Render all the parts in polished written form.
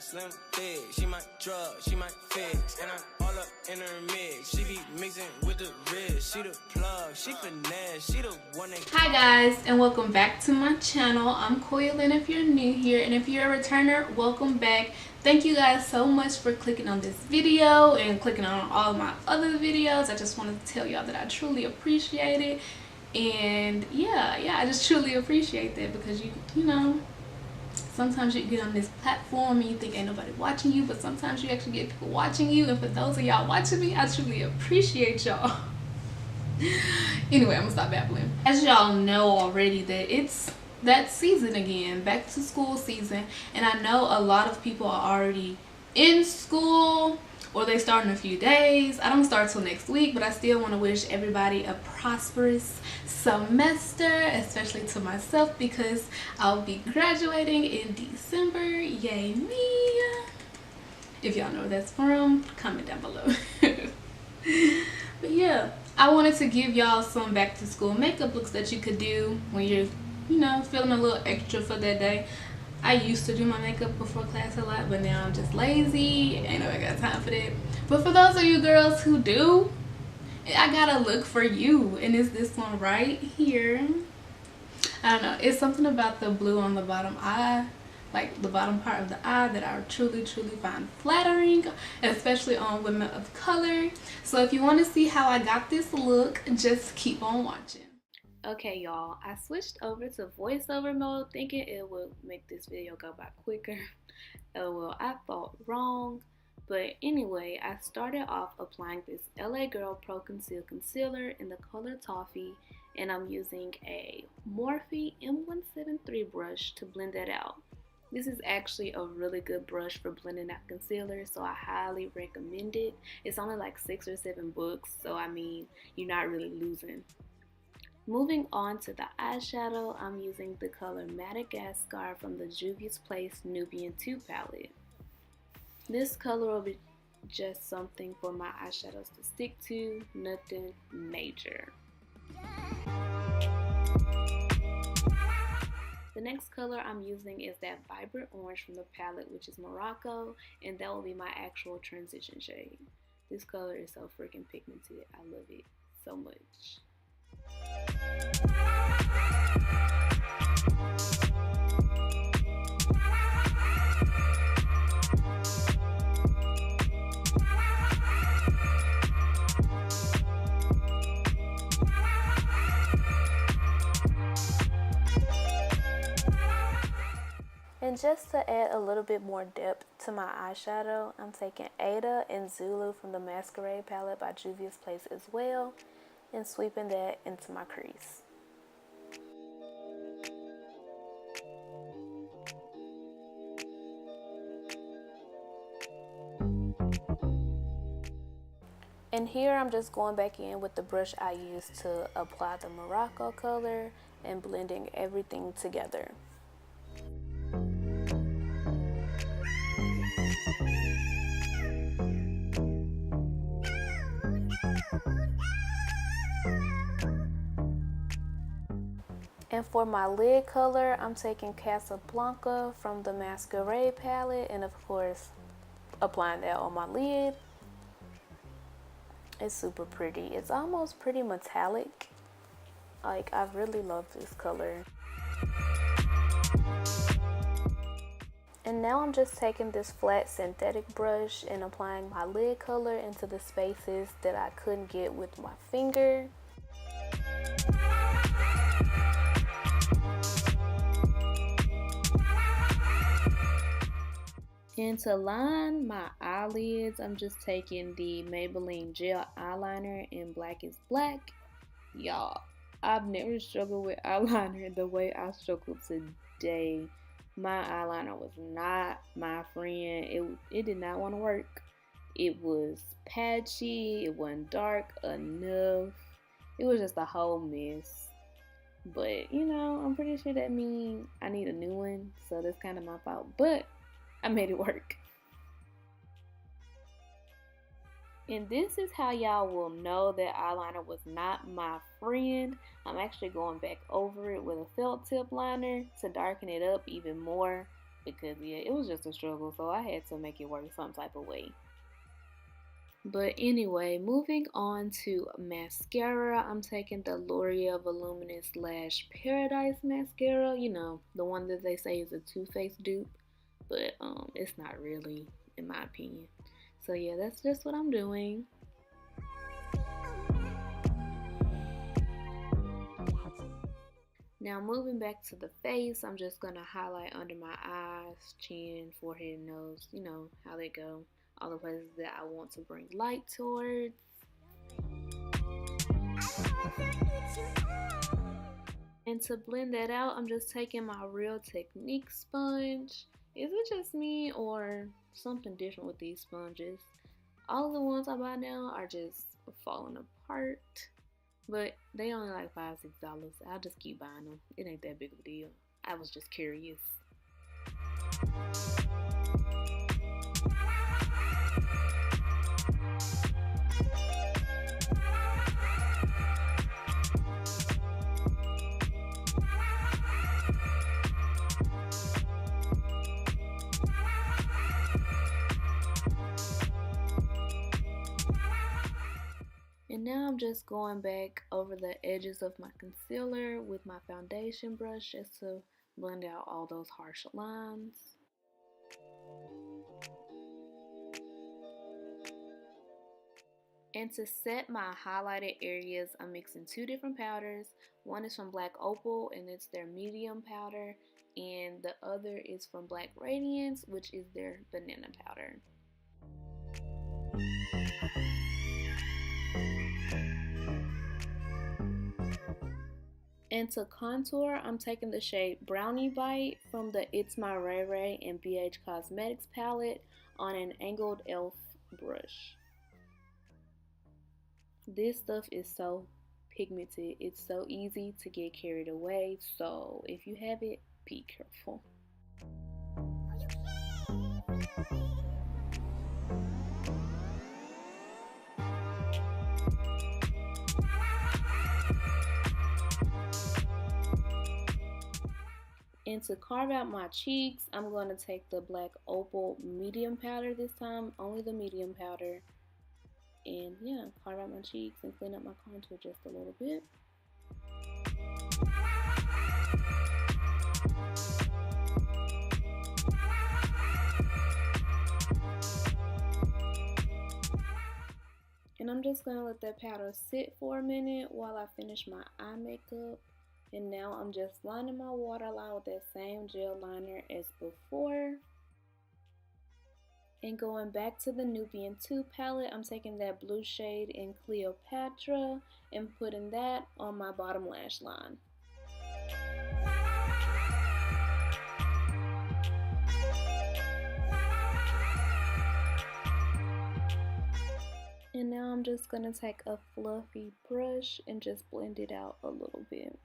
slim thick. She might drug, she might fix. And I'm all up in her mix. She be mixing with the wrist. She the plug, she finesse. She the one that... Hi guys, and welcome back to my channel. I'm QuoiaLen if you're new here, and if you're a returner, welcome back. Thank you guys so much for clicking on this video and clicking on all of my other videos. I just wanted to tell y'all that I truly appreciate it. And yeah, I just truly appreciate that, because you know, sometimes you get on this platform and you think ain't nobody watching you, but sometimes you actually get people watching you. And for those of y'all watching me, I truly appreciate y'all. Anyway, I'm gonna stop babbling. As y'all know already, that it's that season again, back to school season, and I know a lot of people are already in school, or they start in a few days. I don't start till next week, but I still want to wish everybody a prosperous semester, especially to myself, because I'll be graduating in December. Yay me. If y'all know where that's from, comment down below. But yeah, I wanted to give y'all some back to school makeup looks that you could do when you're, you know, feeling a little extra for that day. I used to do my makeup before class a lot, but now I'm just lazy. Ain't nobody got time for that. But for those of you girls who do, I got a look for you, and it's this one right here. I don't know, it's something about the blue on the bottom eye, like the bottom part of the eye, that I truly find flattering, especially on women of color. So if you want to see how I got this look, just keep on watching. Okay y'all, I switched over to voiceover mode thinking it would make this video go by quicker. Oh well, I thought wrong. But anyway, I started off applying this LA Girl Pro Conceal Concealer in the color Toffee, and I'm using a Morphe M173 brush to blend that out. This is actually a really good brush for blending out concealer, so I highly recommend it. It's only like 6 or 7 bucks, so I mean, you're not really losing. Moving on to the eyeshadow, I'm using the color Madagascar from the Juvia's Place Nubian 2 palette. This color will be just something for my eyeshadows to stick to, nothing major. The next color I'm using is that vibrant orange from the palette, which is Morocco, and that will be my actual transition shade. This color is so freaking pigmented. I love it so much. And just to add a little bit more depth to my eyeshadow, I'm taking Ada and Zulu from the Masquerade palette by Juvia's Place as well, and sweeping that into my crease. And here I'm just going back in with the brush I used to apply the Morocco color and blending everything together. And for my lid color, I'm taking Casablanca from the Masquerade palette, and of course applying that on my lid. It's super pretty. It's almost pretty metallic. Like, I really love this color. And now I'm just taking this flat synthetic brush and applying my lid color into the spaces that I couldn't get with my finger. And to line my eyelids, I'm just taking the Maybelline gel eyeliner in Blackest. Y'all, I've never struggled with eyeliner the way I struggled today. My eyeliner was not my friend. It did not want to work. It was patchy. It wasn't dark enough. It was just a whole mess. But, you know, I'm pretty sure that means I need a new one. So that's kind of my fault. But I made it work. And this is how y'all will know that eyeliner was not my friend. I'm actually going back over it with a felt tip liner to darken it up even more. because yeah, it was just a struggle, so I had to make it work some type of way. But anyway, moving on to mascara, I'm taking the Loreal Voluminous Lash Paradise Mascara. You know, the one that they say is a Too Faced dupe, but it's not really, in my opinion. So yeah, that's just what I'm doing. Now moving back to the face, I'm just going to highlight under my eyes, chin, forehead, nose, you know how they go. All the places that I want to bring light towards. And to blend that out, I'm just taking my Real Technique sponge. Is it just me or something different with these sponges? All of the ones I buy now are just falling apart. But they only like $5, $6. I'll just keep buying them. It ain't that big of a deal. I was just curious. And now I'm just going back over the edges of my concealer with my foundation brush just to blend out all those harsh lines. And to set my highlighted areas, I'm mixing two different powders. One is from Black Opal and it's their medium powder, and the other is from Black Radiance, which is their banana powder. And to contour, I'm taking the shade Brownie Bite from the ItsMyRayeRayexBHCosmetics palette on an angled elf brush. This stuff is so pigmented. It's so easy to get carried away. So if you have it, be careful. And to carve out my cheeks, I'm going to take the Black Opal medium powder this time, only the medium powder. And yeah, carve out my cheeks and clean up my contour just a little bit. And I'm just going to let that powder sit for a minute while I finish my eye makeup. And now I'm just lining my waterline with that same gel liner as before. And going back to the Nubian 2 palette, I'm taking that blue shade in Cleopatra and putting that on my bottom lash line. And now I'm just going to take a fluffy brush and just blend it out a little bit.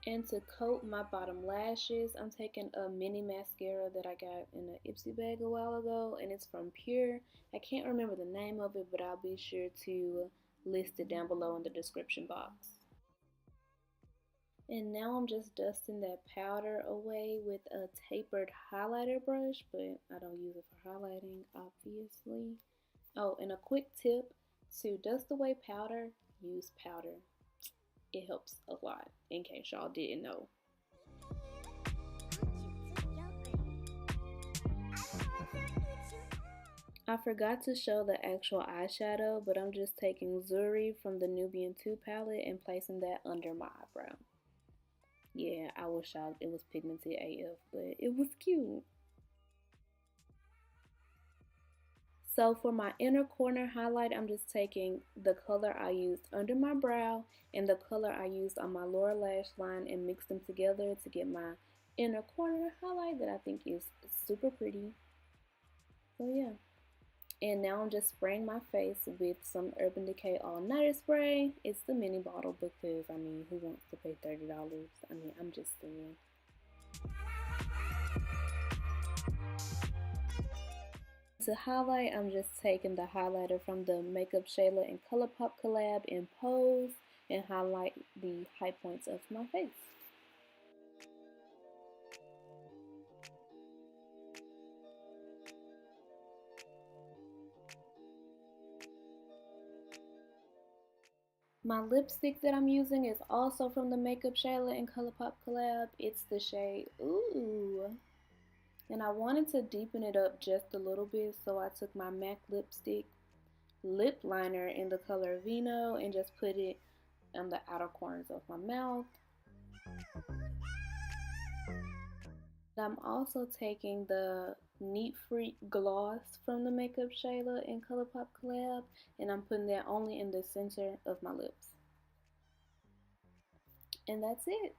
And to coat my bottom lashes, I'm taking a mini mascara that I got in an Ipsy bag a while ago, and it's from Pure. I can't remember the name of it, but I'll be sure to list it down below in the description box. And now I'm just dusting that powder away with a tapered highlighter brush, but I don't use it for highlighting, obviously. Oh, and a quick tip, to dust away powder, use powder. It helps a lot, in case y'all didn't know. I forgot to show the actual eyeshadow, but I'm just taking Zuri from the Nubian 2 palette and placing that under my eyebrow. Yeah, I was shocked it was pigmented AF, but it was cute. So for my inner corner highlight, I'm just taking the color I used under my brow and the color I used on my lower lash line and mix them together to get my inner corner highlight that I think is super pretty. So yeah. And now I'm just spraying my face with some Urban Decay All Nighter Spray. It's the mini bottle because, I mean, who wants to pay $30? I mean, I'm just saying. To highlight, I'm just taking the highlighter from the MakeupShaylaxColourpop collab in Pose and highlight the high points of my face. My lipstick that I'm using is also from the MakeupShayla and ColourPop collab. It's the shade Oouuuuu. And I wanted to deepen it up just a little bit, so I took my MAC lipstick lip liner in the color Vino and just put it on the outer corners of my mouth. I'm also taking the Neat Freak gloss from the MakeupShayla and ColourPop collab, and I'm putting that only in the center of my lips. And that's it.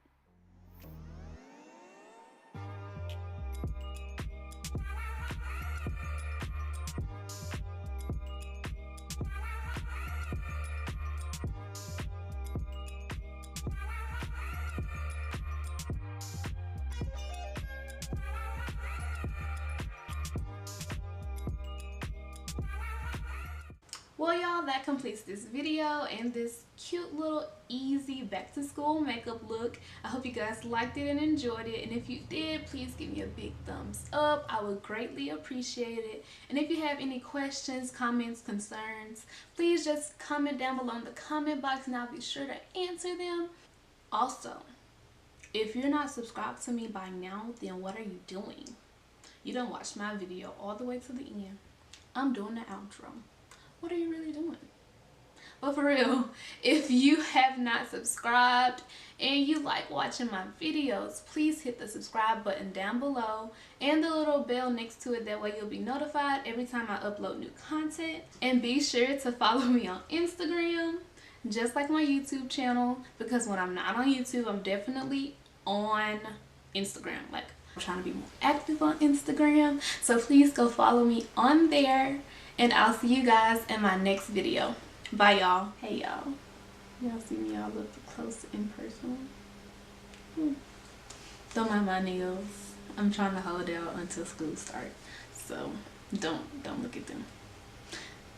Well, y'all, that completes this video and this cute little easy back to school makeup look. I hope you guys liked it and enjoyed it, and if you did, please give me a big thumbs up. I would greatly appreciate it. And if you have any questions, comments, concerns, please just comment down below in the comment box and I'll be sure to answer them. Also, if you're not subscribed to me by now, then what are you doing? You don't watch my video all the way to the end. I'm doing the outro. What are you really doing? But for real, if you have not subscribed and you like watching my videos, please hit the subscribe button down below and the little bell next to it. That way you'll be notified every time I upload new content. And be sure to follow me on Instagram, just like my YouTube channel, because when I'm not on YouTube, I'm definitely on Instagram. Like, I'm trying to be more active on Instagram, so please go follow me on there. And I'll see you guys in my next video. Bye, y'all. Hey, y'all. Y'all see me all up close and personal. Don't mind my nails. I'm trying to hold out until school starts. So don't look at them.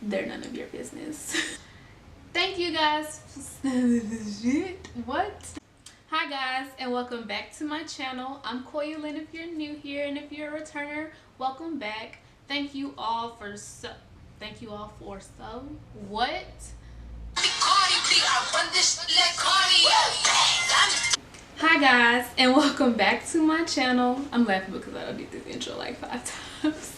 They're none of your business. Thank you guys. What? Hi guys, and welcome back to my channel. I'm QuoiaLen if you're new here, and if you're a returner, welcome back. Thank you all for what? Hi guys, and welcome back to my channel. I'm laughing because I done did this intro like 5 times.